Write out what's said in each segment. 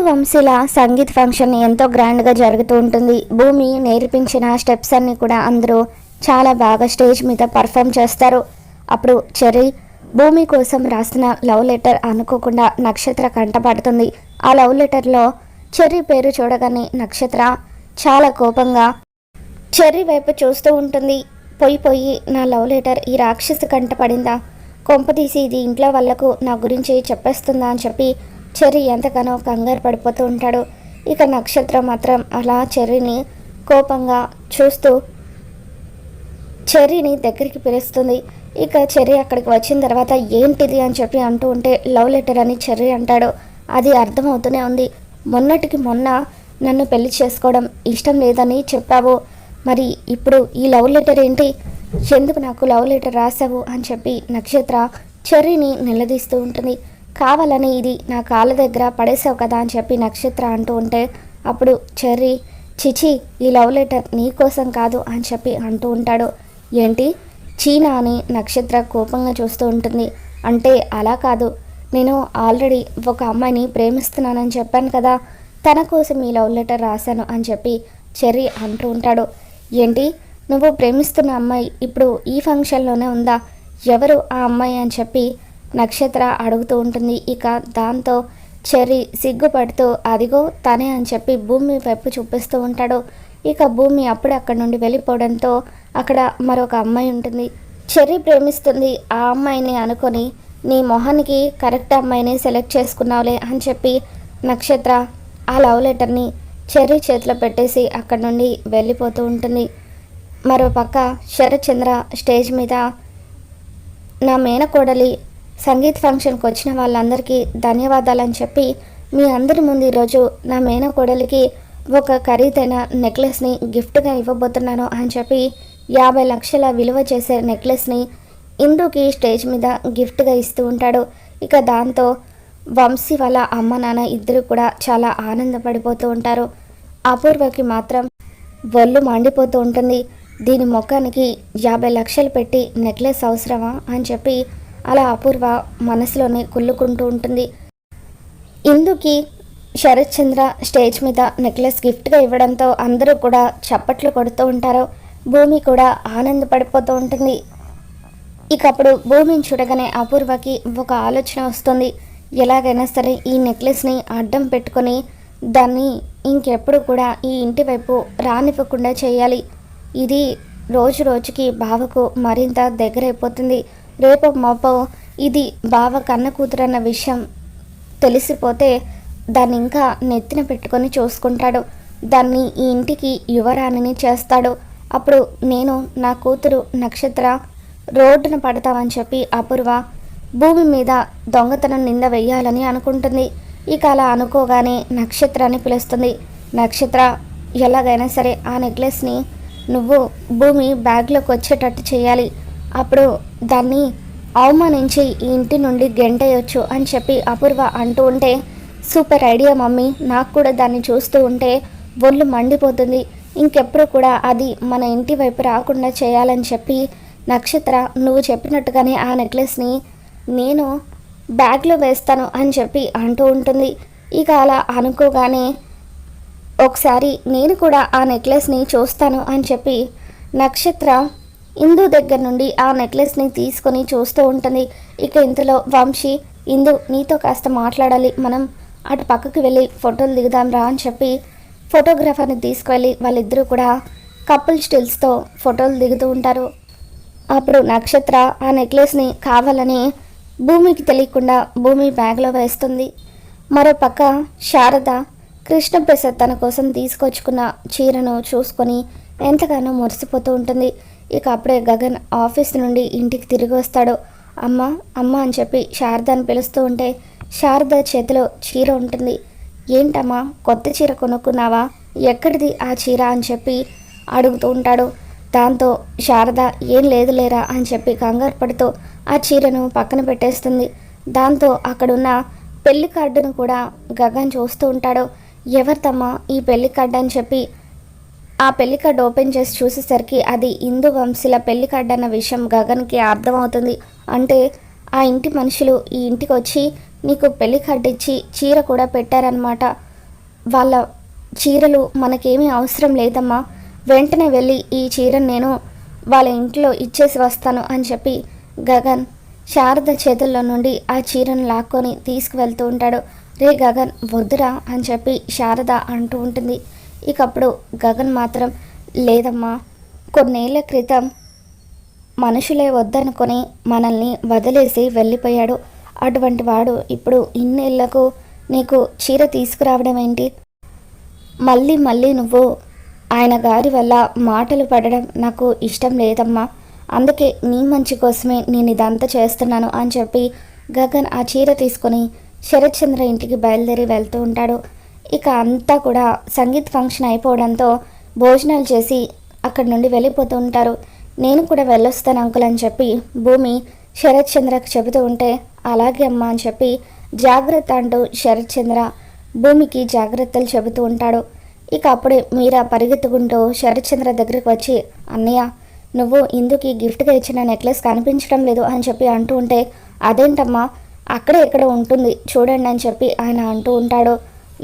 వంశీల sangeet function ఎంతో గ్రాండ్గా జరుగుతూ ఉంటుంది. భూమి నేర్పించిన స్టెప్స్ అన్నీ కూడా అందరూ చాలా బాగా స్టేజ్ మీద పర్ఫామ్ చేస్తారు. అప్పుడు చెర్రీ భూమి కోసం రాసిన లవ్ లెటర్ అనుకోకుండా నక్షత్ర కంటపడుతుంది. ఆ లవ్ లెటర్లో చెర్రీ పేరు చూడగానే నక్షత్ర చాలా కోపంగా చెర్రీ వైపు చూస్తూ ఉంటుంది. పోయి నా లవ్ లెటర్ ఈ రాక్షసి కంటపడిందా, కొంపతీసి ఇది ఇంట్లో వాళ్లకు నా గురించి చెప్పేస్తుందా అని చెప్పి చెర్రీ ఎంతగానో కంగారు పడిపోతూ ఉంటాడు. ఇక నక్షత్రం మాత్రం అలా చెర్రీని కోపంగా చూస్తూ చెర్రీని దగ్గరికి పిలుస్తుంది. ఇక చెర్రీ అక్కడికి వచ్చిన తర్వాత ఏంటిది అని చెప్పి అంటూ ఉంటే లవ్ లెటర్ అని చెర్రీ అంటాడు. అది అర్థమవుతూనే ఉంది. మొన్నటికి మొన్న నన్ను పెళ్లి చేసుకోవడం ఇష్టం లేదని చెప్పావు, మరి ఇప్పుడు ఈ లవ్ లెటర్ ఏంటి, ఎందుకు నాకు లవ్ లెటర్ రాసావు అని చెప్పి నక్షత్ర చెర్రీని నిలదీస్తూ ఉంటుంది. కావాలని ఇది నా కాళ్ళ దగ్గర పడేసావు కదా అని చెప్పి నక్షత్ర అంటూ ఉంటే అప్పుడు చెర్రీ చిచి ఈ లవ్ లెటర్ నీకోసం కాదు అని చెప్పి అంటూ ఉంటాడు. ఏంటి చీనా అని నక్షత్ర కోపంగా చూస్తూ ఉంటుంది. అంటే అలా కాదు, నేను ఆల్రెడీ ఒక అమ్మాయిని ప్రేమిస్తున్నానని చెప్పాను కదా, తన కోసం ఈ లవ్ లెటర్ రాశాను అని చెప్పి చెర్రీ అంటూ ఉంటాడు. ఏంటి నువ్వు ప్రేమిస్తున్న అమ్మాయి ఇప్పుడు ఈ ఫంక్షన్లోనే ఉందా, ఎవరు ఆ అమ్మాయి అని చెప్పి నక్షత్ర అడుగుతూ ఉంటుంది. ఇక దాంతో చెర్రీ సిగ్గుపడుతూ అదిగో తనే అని చెప్పి భూమి వైపు చూపిస్తూ ఉంటాడు. ఇక భూమి అప్పుడే అక్కడి నుండి వెళ్ళిపోవడంతో అక్కడ మరొక అమ్మాయి ఉంటుంది. చెర్రీ ప్రేమిస్తుంది ఆ అమ్మాయిని అనుకొని నీ మొహానికి కరెక్ట్ అమ్మాయిని సెలెక్ట్ చేసుకున్నావులే అని చెప్పి నక్షత్ర ఆ లవ్ లెటర్ని చెర్రీ చేతిలో పెట్టేసి అక్కడి నుండి వెళ్ళిపోతూ ఉంటుంది. మరోపక్క శరత్చంద్ర స్టేజ్ మీద నా మేనకోడలి సంగీత్ ఫంక్షన్కి వచ్చిన వాళ్ళందరికీ ధన్యవాదాలని చెప్పి మీ అందరి ముందు ఈరోజు నా మేనకోడలికి ఒక ఖరీదైన నెక్లెస్ని గిఫ్ట్గా ఇవ్వబోతున్నాను అని చెప్పి 50 లక్షల విలువ చేసే నెక్లెస్ని ఇందుకి స్టేజ్ మీద గిఫ్ట్గా ఇస్తూ ఉంటాడు. ఇక దాంతో వంశీ వాళ్ళ అమ్మ నాన్న ఇద్దరు కూడా చాలా ఆనందపడిపోతూ ఉంటారు. అపూర్వకి మాత్రం ఒళ్ళు మండిపోతూ ఉంటుంది. దీని ముఖానికి 50 లక్షలు పెట్టి నెక్లెస్ అవసరమా అని చెప్పి అలా అపూర్వ మనసులోనే కుళ్ళుకుంటూ ఉంటుంది. ఇందుకి శరత్చంద్ర స్టేజ్ మీద నెక్లెస్ గిఫ్ట్గా ఇవ్వడంతో అందరూ కూడా చప్పట్లు కొడుతూ ఉంటారు. భూమి కూడా ఆనందపడిపోతూ ఉంటుంది. ఇక అప్పుడు భూమిని చూడగానే అపూర్వకి ఒక ఆలోచన వస్తుంది. ఎలాగైనా సరే ఈ నెక్లెస్ని అడ్డం పెట్టుకొని దాన్ని ఇంకెప్పుడు కూడా ఈ ఇంటి వైపు రానివ్వకుండా చేయాలి. ఇది రోజు రోజుకి బావకు మరింత దగ్గరైపోతుంది. రేపు మాపో ఇది బావ కన్న కూతురన్న విషయం తెలిసిపోతే దాన్ని ఇంకా నెత్తిన పెట్టుకొని చూసుకుంటాడు. దాన్ని ఈ ఇంటికి యువరాణిని చేస్తాడు. అప్పుడు నేను నా కూతురు నక్షత్ర రోడ్డున పడతామని చెప్పి అపూర్వ భూమి మీద దొంగతనం నింద వెయ్యాలని అనుకుంటుంది. ఇక అలా అనుకోగానే నక్షత్రాన్ని పిలుస్తుంది. నక్షత్ర ఎలాగైనా సరే ఆ నెక్లెస్ని నువ్వు భూమి బ్యాగ్లోకి వచ్చేటట్టు చేయాలి, అప్పుడు దాన్ని అవమానించి ఈ ఇంటి నుండి గెంటేయొచ్చు అని చెప్పి అపూర్వ అంటూ ఉంటే సూపర్ ఐడియా మమ్మీ, నాకు కూడా దాన్ని చూస్తూ ఉంటే ఒళ్ళు మండిపోతుంది, ఇంకెప్పుడు కూడా అది మన ఇంటి వైపు రాకుండా చేయాలని చెప్పి నక్షత్ర నువ్వు చెప్పినట్టుగానే ఆ నెక్లెస్ని నేను బ్యాగ్లో వేస్తాను అని చెప్పి అంటూ ఉంటుంది. ఇక అలా అనుకోగానే ఒకసారి నేను కూడా ఆ నెక్లెస్ని చూస్తాను అని చెప్పి నక్షత్ర ఇందు దగ్గర నుండి ఆ నెక్లెస్ని తీసుకొని చూస్తూ ఉంటుంది. ఇక ఇంతలో వంశీ ఇందు నీతో కాస్త మాట్లాడాలి, మనం అటు పక్కకి వెళ్ళి ఫోటోలు దిగుదాం రా అని చెప్పి ఫోటోగ్రాఫర్ని తీసుకువెళ్ళి వాళ్ళిద్దరూ కూడా కపుల్ స్టిల్స్తో ఫోటోలు దిగుతూ ఉంటారు. అప్పుడు నక్షత్ర ఆ నెక్లెస్ని కావాలని భూమికి తెలియకుండా భూమి బ్యాగ్లో వేస్తుంది. మరోపక్క శారద కృష్ణప్రసాద్ తన కోసం తీసుకొచ్చుకున్న చీరను చూసుకొని ఎంతగానో మురిసిపోతూ ఉంటుంది. ఇక అప్పుడే గగన్ ఆఫీస్ నుండి ఇంటికి తిరిగి వస్తాడు. అమ్మ అమ్మ అని చెప్పి శారదాని పిలుస్తూ ఉంటే శారద చేతిలో చీర ఉంటుంది. ఏంటమ్మా కొత్త చీర కొనుక్కున్నావా, ఎక్కడిది ఆ చీర అని చెప్పి అడుగుతూ ఉంటాడు. దాంతో శారద ఏం లేదు లేరా అని చెప్పి కంగారు పడుతూ ఆ చీరను పక్కన పెట్టేస్తుంది. దాంతో అక్కడున్న పెళ్లి కార్డును కూడా గగన్ చూస్తూ ఉంటాడు. ఎవరిదమ్మా ఈ పెళ్లి కార్డు అని చెప్పి ఆ పెళ్లి కార్డు ఓపెన్ చేసి చూసేసరికి అది ఇందు వంశీల పెళ్లి కార్డు అన్న విషయం గగన్కి అర్థమవుతుంది. అంటే ఆ ఇంటి మనుషులు ఈ ఇంటికి వచ్చి నీకు పెళ్లి కార్డు ఇచ్చి చీర కూడా పెట్టారనమాట. వాళ్ళ చీరలు మనకేమీ అవసరం లేదమ్మా, వెంటనే వెళ్ళి ఈ చీరను నేను వాళ్ళ ఇంట్లో ఇచ్చేసి వస్తాను అని చెప్పి గగన్ శారద చేతుల్లో నుండి ఆ చీరను లాక్కొని తీసుకువెళ్తూ ఉంటాడు. రే గగన్ వద్దురా అని చెప్పి శారద అంటూ ఉంటుంది. ఇక అప్పుడు గగన్ మాత్రం లేదమ్మా, కొన్నేళ్ల క్రితం మనుషులే వద్దనుకొని మనల్ని వదిలేసి వెళ్ళిపోయాడు. అటువంటి వాడు ఇప్పుడు ఇన్నేళ్లకు నీకు చీర తీసుకురావడం ఏంటి? మళ్ళీ మళ్ళీ నువ్వు ఆయన గారి వల్ల మాటలు పడడం నాకు ఇష్టం లేదమ్మా, అందుకే నీ మంచి కోసమే నేను ఇదంతా చేస్తున్నాను అని చెప్పి గగన్ ఆ చీర తీసుకొని శరత్ చంద్ర ఇంటికి బయలుదేరి వెళ్తూ ఉంటాడు. ఇక అంతా కూడా సంగీత్ ఫంక్షన్ అయిపోవడంతో భోజనాలు చేసి అక్కడి నుండి వెళ్ళిపోతూ ఉంటారు. నేను కూడా వెళ్ళొస్తాను అంకుల్ అని చెప్పి భూమి శరత్ చంద్రకు చెబుతూ ఉంటే అలాగే అమ్మా అని చెప్పి జాగ్రత్త అంటూ శరత్ చంద్ర భూమికి జాగ్రత్తలు చెబుతూ ఉంటాడు. ఇక అప్పుడే మీరా పరిగెత్తుకుంటూ శరత్ చంద్ర దగ్గరికి వచ్చి అన్నయ్య నువ్వు ఇందుకి గిఫ్ట్గా ఇచ్చిన నెక్లెస్ కనిపించడం లేదు అని చెప్పి అంటూ ఉంటే అదేంటమ్మా అక్కడే ఎక్కడ ఉంటుంది చూడండి అని చెప్పి ఆయన అంటూ ఉంటాడు.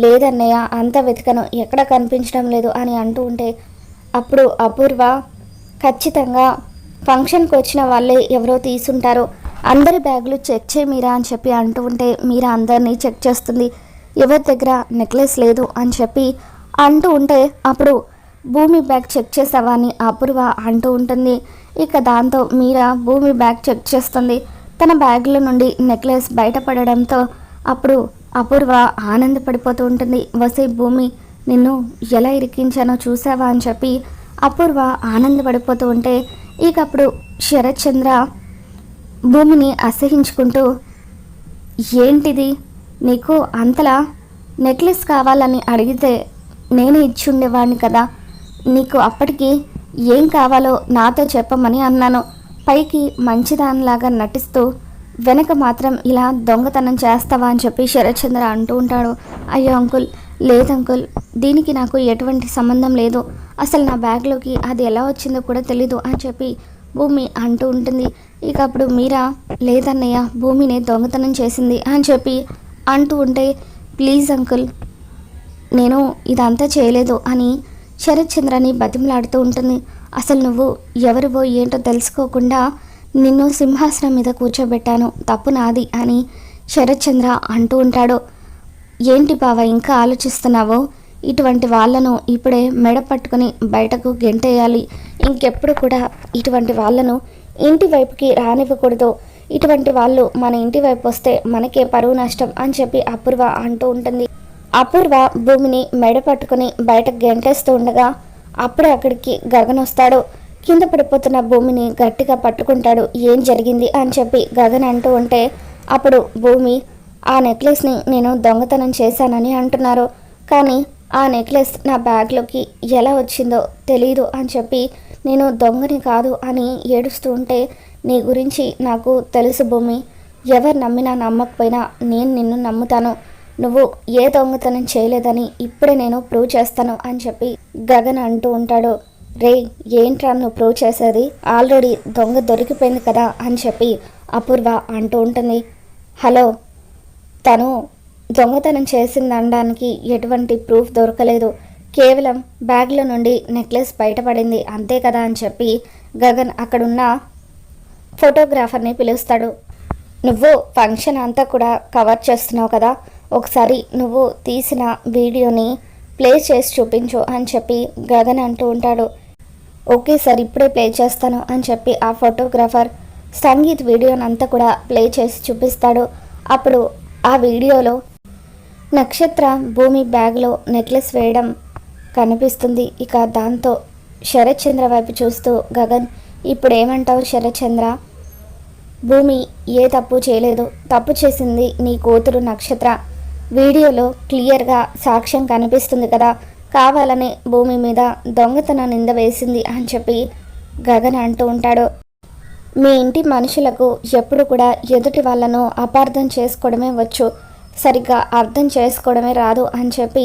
లేదన్నయ్య అంతా వెతికను ఎక్కడ కనిపించడం లేదు అని అంటూ ఉంటే అప్పుడు అపూర్వ ఖచ్చితంగా ఫంక్షన్కి వచ్చిన వాళ్ళే ఎవరో తీసుంటారు, అందరి బ్యాగులు చెక్ చేయి మీరా అని చెప్పి అంటూ ఉంటే మీరా అందరినీ చెక్ చేస్తుంది. ఎవరి దగ్గర నెక్లెస్ లేదు అని చెప్పి అంటూ ఉంటే అప్పుడు భూమి బ్యాగ్ చెక్ చేసావా అని అపూర్వ అంటూ ఉంటుంది. ఇక దాంతో మీరా భూమి బ్యాగ్ చెక్ చేస్తుంది. తన బ్యాగ్లో నుండి నెక్లెస్ బయటపడడంతో అప్పుడు అపూర్వ ఆనందపడిపోతూ ఉంటుంది. వసే భూమి నిన్ను ఎలా ఇరికించానో చూసావా అని చెప్పి అపూర్వ ఆనందపడిపోతూ ఉంటే ఇక అప్పుడు శరత్ చంద్ర భూమిని అసహించుకుంటూ ఏంటిది, నీకు అంతలా నెక్లెస్ కావాలని అడిగితే నేనే ఇచ్చి ఉండేవాడిని కదా, నీకు అప్పటికి ఏం కావాలో నాతో చెప్పమని అన్నాను, పైకి మంచిదానిలాగా నటిస్తూ వెనక మాత్రం ఇలా దొంగతనం చేస్తావా అని చెప్పి శరత్ చంద్ర అంటూ ఉంటాడు. అయ్యో అంకుల్ లేదంకుల్, దీనికి నాకు ఎటువంటి సంబంధం లేదు, అసలు నా బ్యాగ్లోకి అది ఎలా వచ్చిందో కూడా తెలీదు అని చెప్పి భూమి అంటూ ఉంటుంది. ఇక అప్పుడు మీరా లేదన్నయ్య భూమిని దొంగతనం చేసింది అని చెప్పి అంటూ ఉంటే ప్లీజ్ అంకుల్ నేను ఇదంతా చేయలేదు అని శరత్ చంద్రని బతిమలాడుతూ ఉంటుంది. అసలు నువ్వు ఎవరివో ఏంటో తెలుసుకోకుండా నిన్ను సింహాసనం మీద కూర్చోబెట్టాను, తప్పు నాది అని శరత్ చంద్ర అంటూ ఉంటాడు. ఏంటి బావ ఇంకా ఆలోచిస్తున్నావో, ఇటువంటి వాళ్ళను ఇప్పుడే మెడ పట్టుకుని బయటకు గెంటేయాలి, ఇంకెప్పుడు కూడా ఇటువంటి వాళ్ళను ఇంటి వైపుకి రానివ్వకూడదు, ఇటువంటి వాళ్ళు మన ఇంటి వైపు వస్తే మనకే పరువు నష్టం అని చెప్పి అపూర్వ అంటూ ఉంటుంది. అపూర్వ భూమిని మెడ పట్టుకుని బయటకు గెంటేస్తూ ఉండగా అప్పుడే అక్కడికి గగన్ వస్తాడు. కింద పడిపోతున్న భూమిని గట్టిగా పట్టుకుంటాడు. ఏం జరిగింది అని చెప్పి గగన్ అంటూ ఉంటే అప్పుడు భూమి ఆ నెక్లెస్ని నేను దొంగతనం చేశానని అంటున్నారు, కానీ ఆ నెక్లెస్ నా బ్యాగ్లోకి ఎలా వచ్చిందో తెలీదు అని చెప్పి నేను దొంగని కాదు అని ఏడుస్తూ ఉంటే నీ గురించి నాకు తెలుసు భూమి, ఎవరు నమ్మినా నమ్మకపోయినా నేను నిన్ను నమ్ముతాను, నువ్వు ఏ దొంగతనం చేయలేదని ఇప్పుడే నేను ప్రూవ్ చేస్తాను అని చెప్పి గగన్ అంటూ ఉంటాడు. రే ఏంట్రా నువ్వు ప్రూవ్ చేసేది, ఆల్రెడీ దొంగ దొరికిపోయింది కదా అని చెప్పి అపూర్వ అంటూ ఉంటుంది. హలో, తను దొంగతనం చేసిందనడానికి ఎటువంటి ప్రూఫ్ దొరకలేదు, కేవలం బ్యాగ్లో నుండి నెక్లెస్ బయటపడింది అంతే కదా అని చెప్పి గగన్ అక్కడున్న ఫోటోగ్రాఫర్ని పిలుస్తాడు. నువ్వు ఫంక్షన్ అంతా కూడా కవర్ చేస్తున్నావు కదా, ఒకసారి నువ్వు తీసిన వీడియోని ప్లే చేసి చూపించు అని చెప్పి గగన్ అంటూ ఉంటాడు. ఓకే సార్ ఇప్పుడే ప్లే చేస్తాను అని చెప్పి ఆ ఫోటోగ్రాఫర్ సంగీత్ వీడియోని అంతా కూడా ప్లే చేసి చూపిస్తాడు. అప్పుడు ఆ వీడియోలో నక్షత్ర భూమి బ్యాగ్లో నెక్లెస్ వేయడం కనిపిస్తుంది. ఇక దాంతో శరత్ చంద్ర వైపు చూస్తూ గగన్ ఇప్పుడు ఏమంటావు శరత్ చంద్ర, భూమి ఏ తప్పు చేయలేదు, తప్పు చేసింది నీ కూతురు నక్షత్ర, వీడియోలో క్లియర్గా సాక్ష్యం కనిపిస్తుంది కదా, కావాలని భూమి మీద దొంగతన నింద వేసింది అని చెప్పి గగన్ అంటూ ఉంటాడు. మీ ఇంటి మనుషులకు ఎప్పుడు కూడా ఎదుటి వాళ్ళను అపార్థం చేసుకోవడమే వచ్చు, సరిగ్గా అర్థం చేసుకోవడమే రాదు అని చెప్పి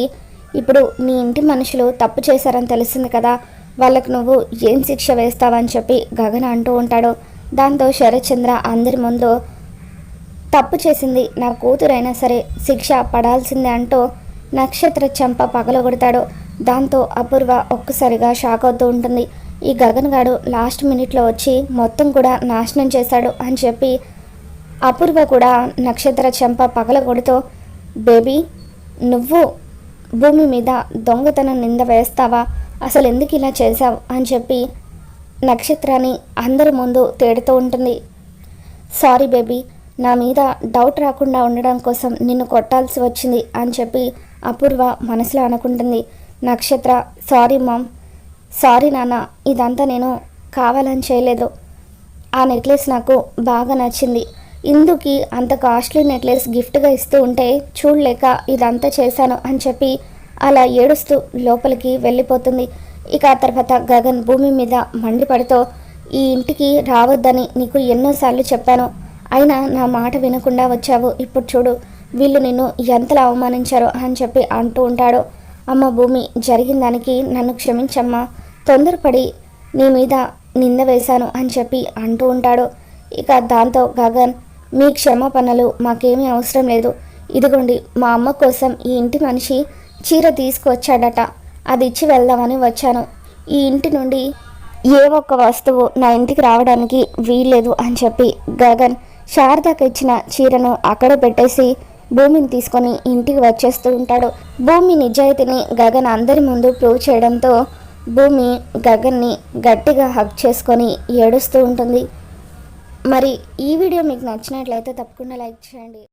ఇప్పుడు నీ ఇంటి మనుషులు తప్పు చేశారని తెలిసింది కదా, వాళ్ళకు నువ్వు ఏం శిక్ష వేస్తావని చెప్పి గగన్ అంటూ ఉంటాడు. దాంతో శరత్ చంద్ర అందరి ముందు తప్పు చేసింది నా కూతురైనా సరే శిక్ష పడాల్సిందే అంటూ నక్షత్ర చెంప పగలగొడతాడు. దాంతో అపూర్వ ఒక్కసారిగా షాక్ అవుతూ ఉంటుంది. ఈ గగన్ గాడు లాస్ట్ మినిట్లో వచ్చి మొత్తం కూడా నాశనం చేశాడు అని చెప్పి అపూర్వ కూడా నక్షత్ర చెంప పగలగొడుతూ, బేబీ నువ్వు భూమి మీద దొంగతనం నింద వేస్తావా, అసలు ఎందుకు ఇలా చేశావు అని చెప్పి నక్షత్రాన్ని అందరి ముందు తేడుతూ ఉంటుంది. సారీ బేబీ, నా మీద డౌట్ రాకుండా ఉండడం కోసం నిన్ను కొట్టాల్సి వచ్చింది అని చెప్పి అపూర్వ మనసులో అనుకుంటుంది. నక్షత్ర సారీ మామ్, సారీ నాన్న, ఇదంతా నేను కావాలని చేయలేదు. ఆ నెక్లెస్ నాకు బాగా నచ్చింది. ఇందుకి అంత కాస్ట్లీ నెక్లెస్ గిఫ్ట్గా ఇస్తూ ఉంటే చూడలేక ఇదంతా చేశాను అని చెప్పి అలా ఏడుస్తూ లోపలికి వెళ్ళిపోతుంది. ఇక ఆ తర్వాత గగన్ భూమి మీద మండిపడుతూ, ఈ ఇంటికి రావద్దని నీకు ఎన్నోసార్లు చెప్పాను, అయినా నా మాట వినకుండా వచ్చావు. ఇప్పుడు చూడు వీళ్ళు నిన్ను ఎంతలా అవమానించారో అని చెప్పి అంటూ ఉంటాడు. అమ్మ భూమి, జరిగిన దానికి నన్ను క్షమించమ్మా, తొందరపడి నీ మీద నింద వేశాను అని చెప్పి అంటూ ఉంటాడు. ఇక దాంతో గగన్, మీ క్షమాపణలు మాకేమీ అవసరం లేదు. ఇదిగోండి మా అమ్మ కోసం ఈ ఇంటి మనిషి చీర తీసుకువచ్చాడట, అది ఇచ్చి వెళ్దామని వచ్చాను. ఈ ఇంటి నుండి ఏ ఒక్క వస్తువు నా ఇంటికి రావడానికి వీల్లేదు అని చెప్పి గగన్ శారదకు ఇచ్చిన చీరను అక్కడే పెట్టేసి భూమిని తీసుకొని ఇంటికి వచ్చేస్తూ ఉంటాడు. భూమి నిజాయితీని గగన్ అందరి ముందు ప్రూవ్ చేయడంతో భూమి గగన్ని గట్టిగా హగ్ చేసుకొని ఏడుస్తూ ఉంటుంది. మరి ఈ వీడియో మీకు నచ్చినట్లయితే తప్పకుండా లైక్ చేయండి.